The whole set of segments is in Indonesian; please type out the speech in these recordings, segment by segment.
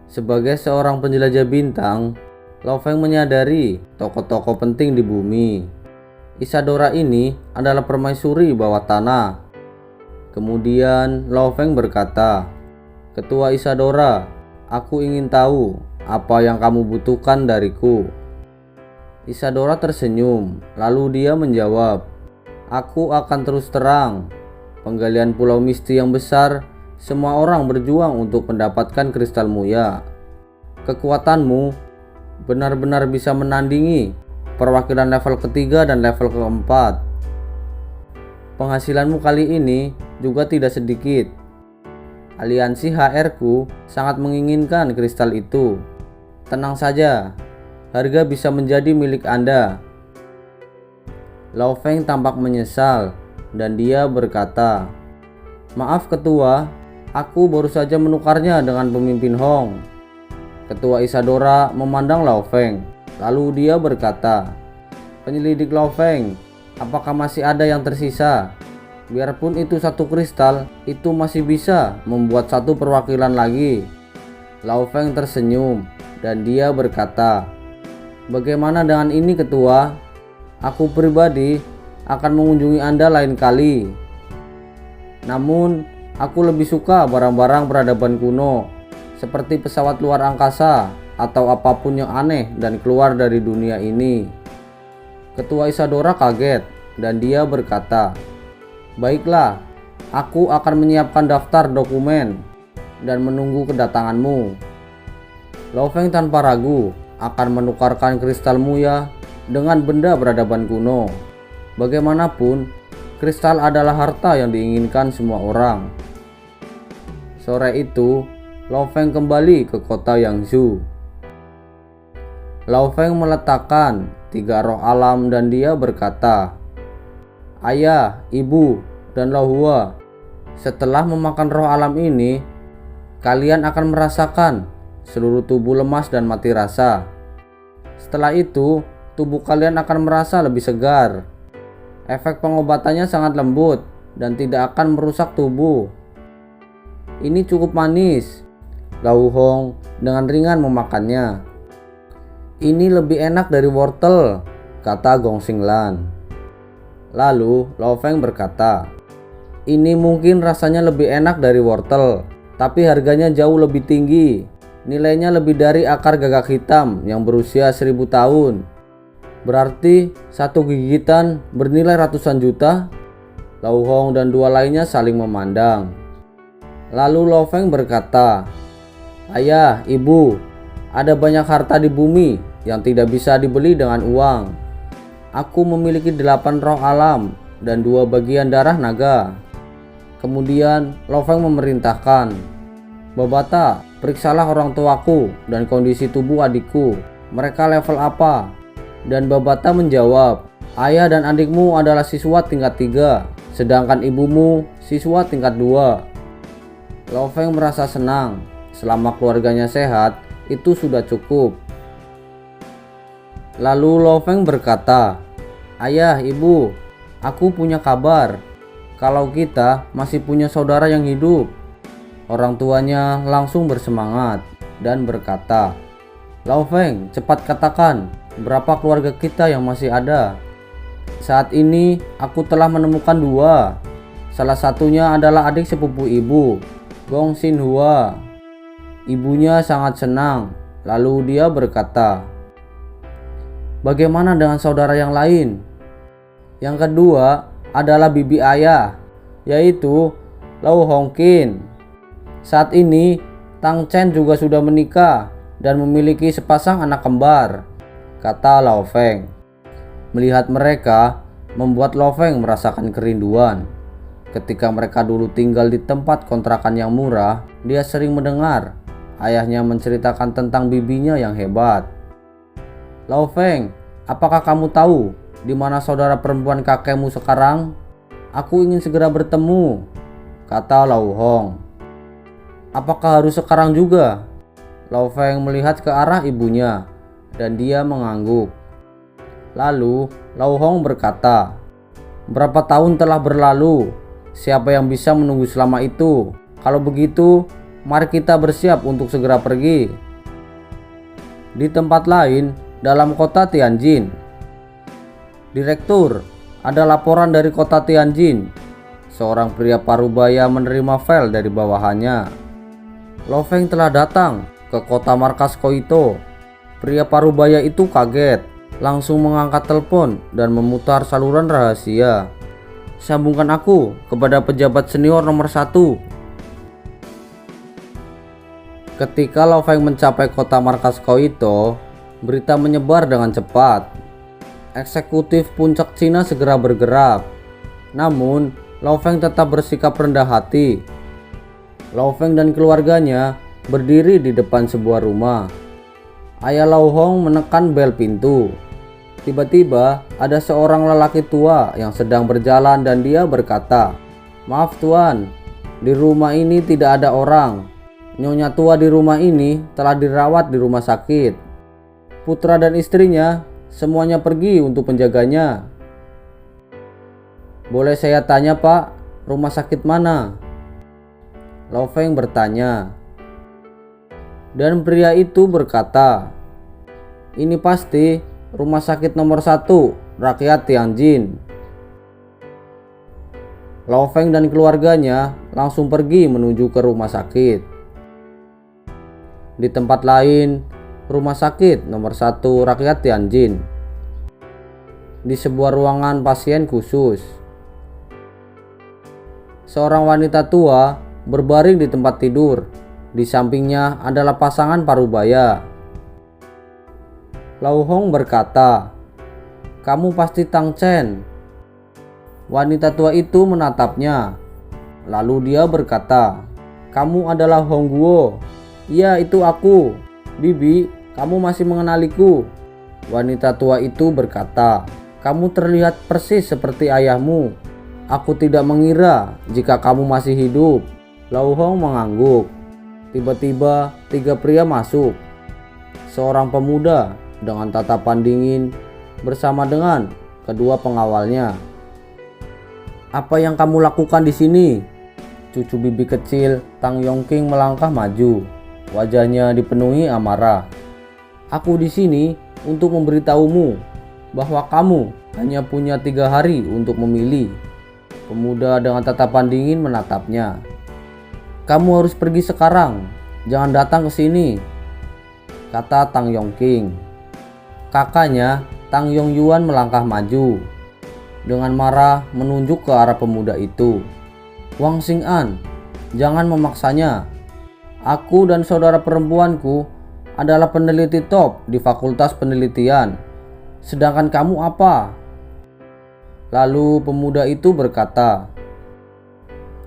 Sebagai seorang penjelajah bintang, Lao Feng menyadari tokoh-tokoh penting di bumi. Isadora ini adalah permaisuri bawah tanah. Kemudian Lao Feng berkata, "Ketua Isadora, aku ingin tahu apa yang kamu butuhkan dariku." Isadora tersenyum, lalu dia menjawab, "Aku akan terus terang. Penggalian Pulau Misti yang besar, semua orang berjuang untuk mendapatkan kristal muya. Kekuatanmu benar-benar bisa menandingi perwakilan level ketiga dan level keempat. Penghasilanmu kali ini juga tidak sedikit. Aliansi HR ku sangat menginginkan kristal itu. Tenang saja, harga bisa menjadi milik Anda." Lao Feng tampak menyesal dan dia berkata, "Maaf ketua, aku baru saja menukarnya dengan pemimpin Hong." Ketua Isadora memandang Lao Feng, lalu dia berkata, "Penyelidik Lao Feng, apakah masih ada yang tersisa? Biarpun itu satu kristal, itu masih bisa membuat satu perwakilan lagi." Lao Feng tersenyum dan dia berkata, "Bagaimana dengan ini ketua? Aku pribadi akan mengunjungi Anda lain kali. Namun, aku lebih suka barang-barang peradaban kuno, seperti pesawat luar angkasa atau apapun yang aneh dan keluar dari dunia ini." Ketua Isadora kaget dan dia berkata, "Baiklah, aku akan menyiapkan daftar dokumen dan menunggu kedatanganmu." Lao Feng tanpa ragu akan menukarkan kristal muya dengan benda peradaban kuno. Bagaimanapun, kristal adalah harta yang diinginkan semua orang. Sore itu, Lao Feng kembali ke kota Yangzhou. Lao Feng meletakkan 3 roh alam dan dia berkata, "Ayah, ibu, dan Lao Hua, setelah memakan roh alam ini, kalian akan merasakan seluruh tubuh lemas dan mati rasa. Setelah itu, tubuh kalian akan merasa lebih segar. Efek pengobatannya sangat lembut dan tidak akan merusak tubuh. Ini cukup manis." Lao Hong dengan ringan memakannya. "Ini lebih enak dari wortel," kata Gong Xinglan. Lalu Lao Feng berkata, "Ini mungkin rasanya lebih enak dari wortel, tapi harganya jauh lebih tinggi. Nilainya lebih dari akar gagak hitam yang berusia 1000 tahun. Berarti satu gigitan bernilai ratusan juta." Lao Hong dan 2 lainnya saling memandang. Lalu Lao Feng berkata, "Ayah, ibu, ada banyak harta di bumi yang tidak bisa dibeli dengan uang. Aku memiliki 8 roh alam dan 2 bagian darah naga." Kemudian Lao Feng memerintahkan, "Babata, periksalah orang tuaku dan kondisi tubuh adikku. Mereka level apa?" Dan Babata menjawab, "Ayah dan adikmu adalah siswa tingkat 3, sedangkan ibumu siswa tingkat 2. Lao Feng merasa senang. Selama keluarganya sehat, itu sudah cukup. Lalu Lao Feng berkata, "Ayah, ibu, aku punya kabar. Kalau kita masih punya saudara yang hidup." Orang tuanya langsung bersemangat dan berkata, "Lao Feng, cepat katakan berapa keluarga kita yang masih ada." "Saat ini aku telah menemukan 2. Salah satunya adalah adik sepupu ibu, Gong Xinhua." Ibunya sangat senang. Lalu dia berkata, "Bagaimana dengan saudara yang lain?" "Yang kedua adalah bibi ayah, yaitu Lao Hongqin. Saat ini Tang Chen juga sudah menikah dan memiliki sepasang anak kembar," kata Lao Feng. Melihat mereka membuat Lao Feng merasakan kerinduan. Ketika mereka dulu tinggal di tempat kontrakan yang murah, dia sering mendengar ayahnya menceritakan tentang bibinya yang hebat. "Lao Feng, apakah kamu tahu di mana saudara perempuan kakekmu sekarang? Aku ingin segera bertemu," kata Lao Hong. "Apakah harus sekarang juga?" Lao Feng melihat ke arah ibunya dan dia mengangguk. Lalu Lao Hong berkata, "Berapa tahun telah berlalu? Siapa yang bisa menunggu selama itu? Kalau begitu, Mari kita bersiap untuk segera pergi. Di tempat lain, dalam kota Tianjin. Direktur, ada laporan dari kota Tianjin. Seorang pria parubaya menerima file dari bawahannya. Lo Feng telah datang ke kota markas Koito. Pria parubaya itu kaget, langsung mengangkat telepon dan memutar saluran rahasia. Sambungkan aku kepada pejabat senior nomor 1. Ketika Lo Feng mencapai kota markas Koito, berita menyebar dengan cepat. Eksekutif puncak Cina segera bergerak. Namun, Lo Feng tetap bersikap rendah hati. Lo Feng dan keluarganya berdiri di depan sebuah rumah. Ayah Lao Hong menekan bel pintu. Tiba-tiba ada seorang lelaki tua yang sedang berjalan dan dia berkata, "Maaf tuan, di rumah ini tidak ada orang. Nyonya tua di rumah ini telah dirawat di rumah sakit. Putra dan istrinya semuanya pergi untuk menjaganya." "Boleh saya tanya Pak, rumah sakit mana?" Lo Feng bertanya. Dan pria itu berkata, "Ini pasti rumah sakit nomor 1 rakyat Tianjin." Lo Feng dan keluarganya langsung pergi menuju ke rumah sakit. Di tempat lain, rumah sakit nomor 1 rakyat Tianjin. Di sebuah ruangan pasien khusus, seorang wanita tua berbaring di tempat tidur. Di sampingnya adalah pasangan parubaya. Lao Hong berkata, "Kamu pasti Tang Chen." Wanita tua itu menatapnya. Lalu dia berkata, "Kamu adalah Hong Guo." "Iya, itu aku." "Bibi, kamu masih mengenaliku?" Wanita tua itu berkata, "Kamu terlihat persis seperti ayahmu. Aku tidak mengira jika kamu masih hidup." Lao Hong mengangguk. Tiba-tiba 3 pria masuk. Seorang pemuda dengan tatapan dingin bersama dengan kedua pengawalnya. "Apa yang kamu lakukan di sini?" Cucu bibi kecil Tang Yongqing melangkah maju. Wajahnya dipenuhi amarah. "Aku di sini untuk memberitahumu bahwa kamu hanya punya 3 hari untuk memilih." Pemuda dengan tatapan dingin menatapnya. "Kamu harus pergi sekarang, jangan datang ke sini," kata Tang Yongqing. Kakaknya, Tang Yongyuan melangkah maju. Dengan marah menunjuk ke arah pemuda itu. "Wang Xing'an, jangan memaksanya. Aku dan saudara perempuanku adalah peneliti top di Fakultas Penelitian. Sedangkan kamu apa?" Lalu pemuda itu berkata,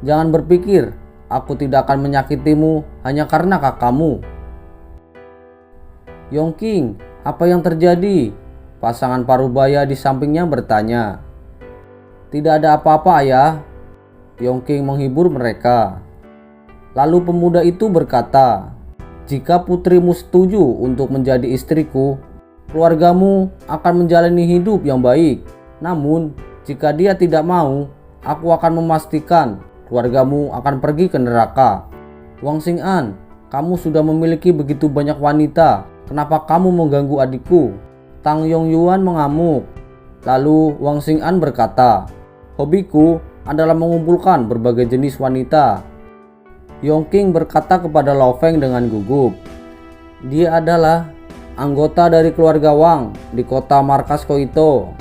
"Jangan berpikir aku tidak akan menyakitimu hanya karena kakakmu." "Yongqing, apa yang terjadi?" Pasangan parubaya di sampingnya bertanya. "Tidak ada apa-apa ayah." Yongqing menghibur mereka. Lalu pemuda itu berkata, "Jika putrimu setuju untuk menjadi istriku, keluargamu akan menjalani hidup yang baik. Namun, jika dia tidak mau, aku akan memastikan keluargamu akan pergi ke neraka." "Wang Xing'an, kamu sudah memiliki begitu banyak wanita. Kenapa kamu mengganggu adikku?" Tang Yongyuan mengamuk. Lalu Wang Xing'an berkata, "Hobiku adalah mengumpulkan berbagai jenis wanita." Yongqing berkata kepada Lo Feng dengan gugup, "Dia adalah anggota dari keluarga Wang di kota markas Koito,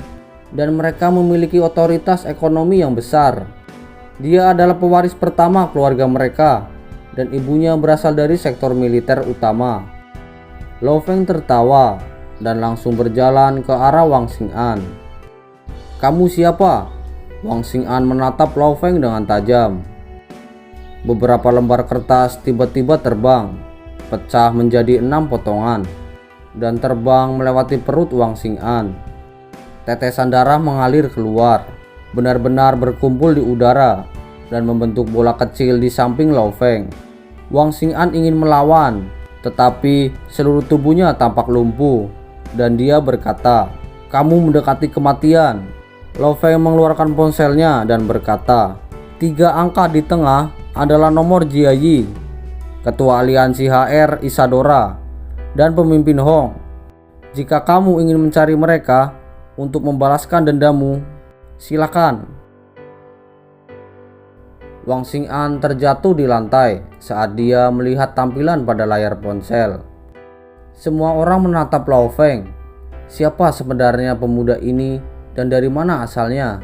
dan mereka memiliki otoritas ekonomi yang besar. Dia adalah pewaris pertama keluarga mereka, dan ibunya berasal dari sektor militer utama." Lo Feng tertawa dan langsung berjalan ke arah Wang Xing'an. "Kamu siapa?" Wang Xing'an menatap Lo Feng dengan tajam. Beberapa lembar kertas tiba-tiba terbang, pecah menjadi 6 potongan, dan terbang melewati perut Wang Xing'an. Tetesan darah mengalir keluar, benar-benar berkumpul di udara dan membentuk bola kecil di samping Lo Feng. Wang Xing'an ingin melawan, tetapi seluruh tubuhnya tampak lumpuh dan dia berkata, "Kamu mendekati kematian." Lo Feng mengeluarkan ponselnya dan berkata, "3 angka di tengah adalah nomor Jiayi." Ketua Aliansi HR Isadora, dan pemimpin Hong. Jika kamu ingin mencari mereka untuk membalaskan dendamu, silakan. Wang Xing'an terjatuh di lantai saat dia melihat tampilan pada layar ponsel. Semua orang menatap Lao Feng. Siapa sebenarnya pemuda ini dan dari mana asalnya?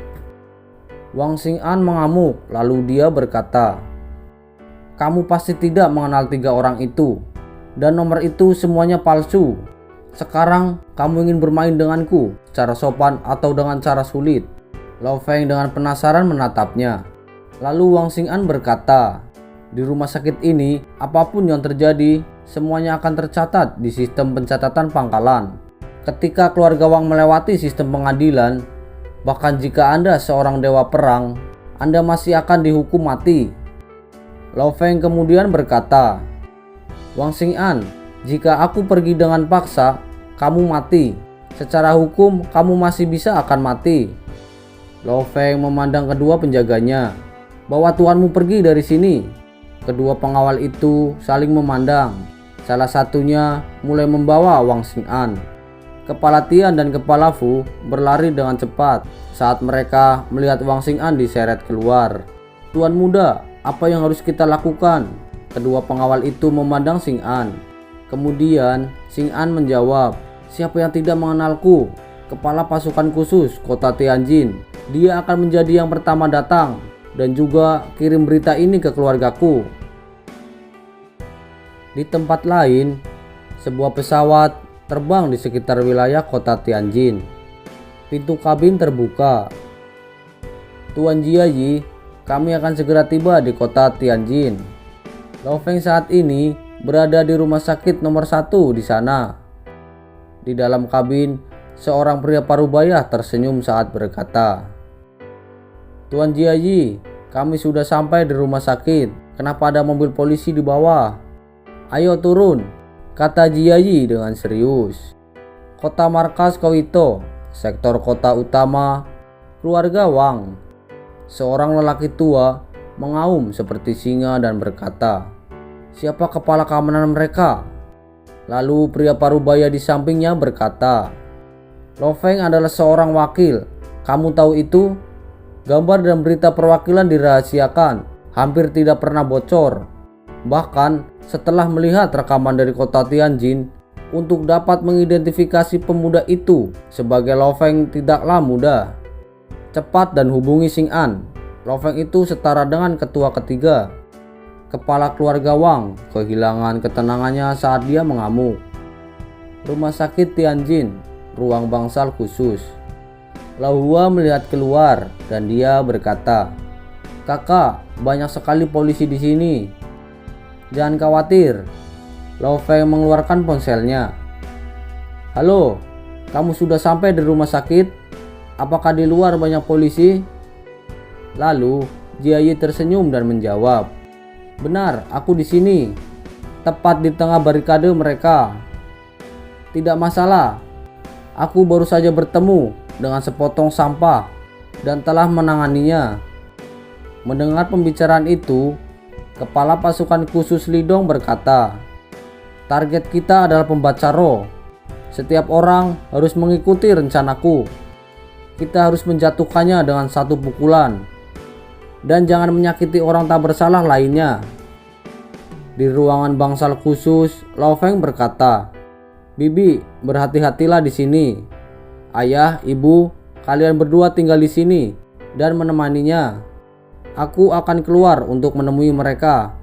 Wang Xing'an mengamuk, lalu dia berkata, "Kamu pasti tidak mengenal 3 orang itu, dan nomor itu semuanya palsu. Sekarang kamu ingin bermain denganku secara sopan atau dengan cara sulit?" Lao Feng dengan penasaran menatapnya. Lalu Wang Xing'an berkata, "Di rumah sakit ini, apapun yang terjadi, semuanya akan tercatat di sistem pencatatan pangkalan. Ketika keluarga Wang melewati sistem pengadilan, bahkan jika Anda seorang dewa perang, Anda masih akan dihukum mati." Lao Feng kemudian berkata, "Wang Xing'an, jika aku pergi dengan paksa, kamu mati. Secara hukum, kamu masih bisa akan mati." Lao Feng memandang kedua penjaganya. "Bawa tuanmu pergi dari sini." Kedua pengawal itu saling memandang. Salah satunya mulai membawa Wang Xing'an. Kepala Tian dan kepala Fu berlari dengan cepat saat mereka melihat Wang Xing'an diseret keluar. "Tuan muda, apa yang harus kita lakukan?" Kedua pengawal itu memandang Xing'an. Kemudian Xing'an menjawab, "Siapa yang tidak mengenalku? Kepala pasukan khusus kota Tianjin. Dia akan menjadi yang pertama datang dan juga kirim berita ini ke keluargaku." Di tempat lain, sebuah pesawat terbang di sekitar wilayah kota Tianjin. Pintu kabin terbuka. "Tuan Jiayi, kami akan segera tiba di kota Tianjin." Lao Feng saat ini berada di rumah sakit nomor 1 di sana. Di dalam kabin, seorang pria parubaya tersenyum saat berkata, "Tuan Jiayi, kami sudah sampai di rumah sakit. Kenapa ada mobil polisi di bawah?" "Ayo turun," kata Jiayi dengan serius. Kota markas Kowito, sektor kota utama, keluarga Wang. Seorang lelaki tua mengaum seperti singa dan berkata, "Siapa kepala keamanan mereka?" Lalu pria parubaya di sampingnya berkata, "Lao Feng adalah seorang wakil. Kamu tahu itu? Gambar dan berita perwakilan dirahasiakan, hampir tidak pernah bocor. Bahkan setelah melihat rekaman dari kota Tianjin, untuk dapat mengidentifikasi pemuda itu sebagai Lao Feng tidaklah mudah. Cepat dan hubungi Xing'an. Lao Feng itu setara dengan ketua ketiga." Kepala keluarga Wang kehilangan ketenangannya saat dia mengamuk. Rumah sakit Tianjin, ruang bangsal khusus. Lao Hua melihat keluar dan dia berkata, "Kakak, banyak sekali polisi di sini." "Jangan khawatir." Lao Feng mengeluarkan ponselnya. "Halo, kamu sudah sampai di rumah sakit? Apakah di luar banyak polisi?" Lalu Jiayi tersenyum dan menjawab, "Benar, aku di sini, tepat di tengah barikade mereka." "Tidak masalah. Aku baru saja bertemu dengan sepotong sampah dan telah menanganinya." Mendengar pembicaraan itu, kepala pasukan khusus Lidong berkata, "Target kita adalah pembaca roh. Setiap orang harus mengikuti rencanaku. Kita harus menjatuhkannya dengan satu pukulan. Dan jangan menyakiti orang tak bersalah lainnya." Di ruangan bangsal khusus, Lao Feng berkata, "Bibi, berhati-hatilah di sini. Ayah, ibu, kalian berdua tinggal di sini dan menemaninya. Aku akan keluar untuk menemui mereka."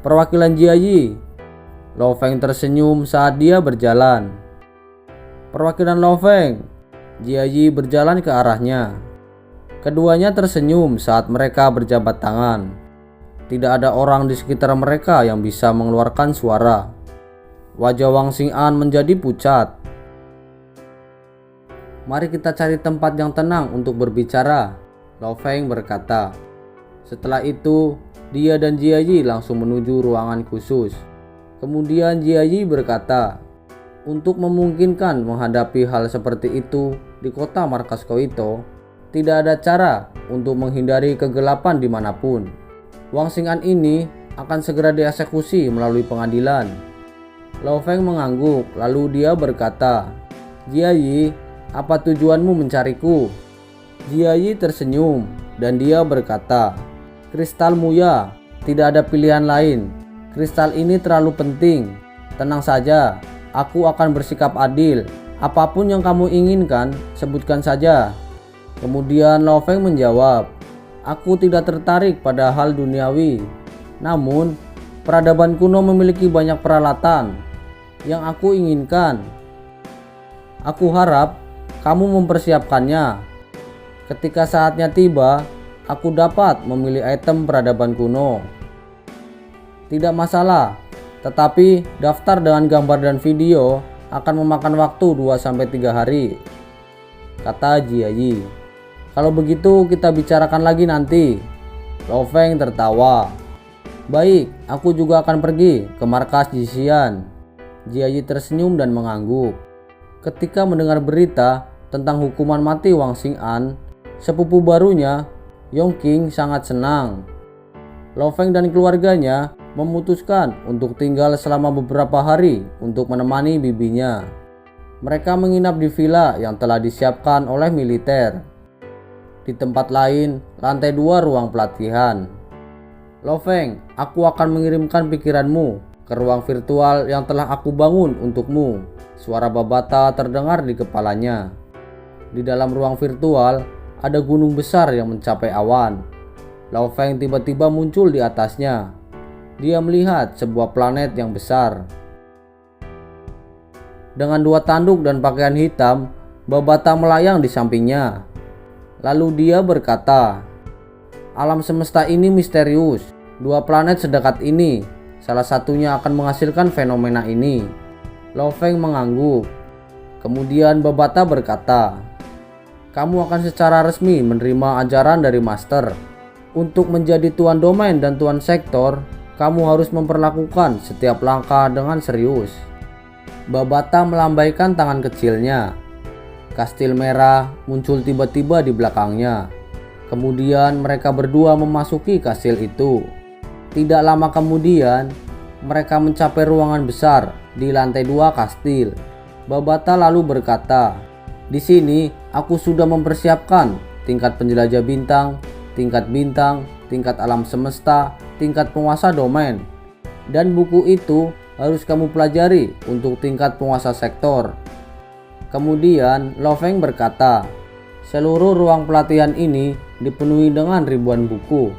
"Perwakilan Jiayi." Lao Feng tersenyum saat dia berjalan. "Perwakilan Lao Feng." Jiayi berjalan ke arahnya. Keduanya tersenyum saat mereka berjabat tangan. Tidak ada orang di sekitar mereka yang bisa mengeluarkan suara. Wajah Wang Xing'an menjadi pucat. "Mari kita cari tempat yang tenang untuk berbicara," Lao Feng berkata. Setelah itu, dia dan Jiayi langsung menuju ruangan khusus. Kemudian Jiayi berkata, "Untuk memungkinkan menghadapi hal seperti itu di kota markas Kowito, tidak ada cara untuk menghindari kegelapan dimanapun. Wang Xing'an ini akan segera dieksekusi melalui pengadilan. Lao Feng mengangguk, lalu dia berkata, "Jia Yi, apa tujuanmu mencariku?" Jia Yi tersenyum dan dia berkata, "Kristal Muya, tidak ada pilihan lain. Kristal ini terlalu penting. Tenang saja, aku akan bersikap adil. Apapun yang kamu inginkan, sebutkan saja." Kemudian Lao Feng menjawab, "Aku tidak tertarik pada hal duniawi. Namun, peradaban kuno memiliki banyak peralatan yang aku inginkan. Aku harap kamu mempersiapkannya. Ketika saatnya tiba, aku dapat memilih item peradaban kuno." "Tidak masalah, tetapi daftar dengan gambar dan video akan memakan waktu 2-3 hari," kata Jia Yi. "Kalau begitu kita bicarakan lagi nanti." Lao Feng tertawa. "Baik, aku juga akan pergi ke markas Jixian." Jia Yi tersenyum dan mengangguk. Ketika mendengar berita tentang hukuman mati Wang Xing'an, sepupu barunya, Yongqing, sangat senang. Lao Feng dan keluarganya memutuskan untuk tinggal selama beberapa hari untuk menemani bibinya. Mereka menginap di villa yang telah disiapkan oleh militer. Di tempat lain, lantai 2 ruang pelatihan. "Lao Feng, aku akan mengirimkan pikiranmu ke ruang virtual yang telah aku bangun untukmu." Suara Babata terdengar di kepalanya. Di dalam ruang virtual, ada gunung besar yang mencapai awan. Lao Feng tiba-tiba muncul di atasnya. Dia melihat sebuah planet yang besar. Dengan 2 tanduk dan pakaian hitam, Babata melayang di sampingnya. Lalu dia berkata, "Alam semesta ini misterius. 2 planet sedekat ini, salah satunya akan menghasilkan fenomena ini." Lao Feng mengangguk. Kemudian Babata berkata, "Kamu akan secara resmi menerima ajaran dari Master. Untuk menjadi tuan domain dan tuan sektor, kamu harus memperlakukan setiap langkah dengan serius." Babata melambaikan tangan kecilnya. Kastil merah muncul tiba-tiba di belakangnya. Kemudian mereka berdua memasuki kastil itu. Tidak lama kemudian, mereka mencapai ruangan besar di lantai 2 kastil. Babata lalu berkata, "Di sini aku sudah mempersiapkan tingkat penjelajah bintang, tingkat alam semesta, tingkat penguasa domain. Dan buku itu harus kamu pelajari untuk tingkat penguasa sektor." Kemudian Lao Feng berkata, "Seluruh ruang pelatihan ini dipenuhi dengan ribuan buku.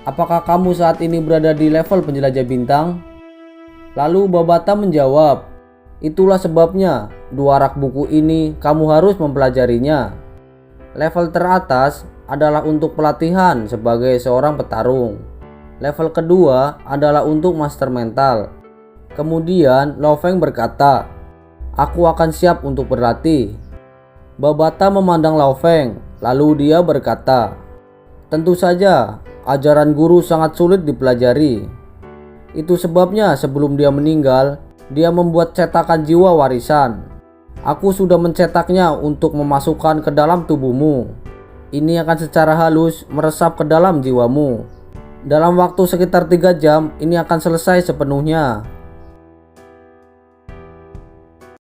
Apakah kamu saat ini berada di level penjelajah bintang?" Lalu Babata menjawab, "Itulah sebabnya 2 rak buku ini kamu harus mempelajarinya. Level teratas adalah untuk pelatihan sebagai seorang petarung. Level kedua adalah untuk master mental." Kemudian Lao Feng berkata, "Aku akan siap untuk berlatih." Babata memandang Lao Feng, lalu dia berkata, "Tentu saja, ajaran guru sangat sulit dipelajari. Itu sebabnya sebelum dia meninggal, dia membuat cetakan jiwa warisan. Aku sudah mencetaknya untuk memasukkan ke dalam tubuhmu. Ini akan secara halus meresap ke dalam jiwamu. Dalam waktu sekitar 3 jam, ini akan selesai sepenuhnya."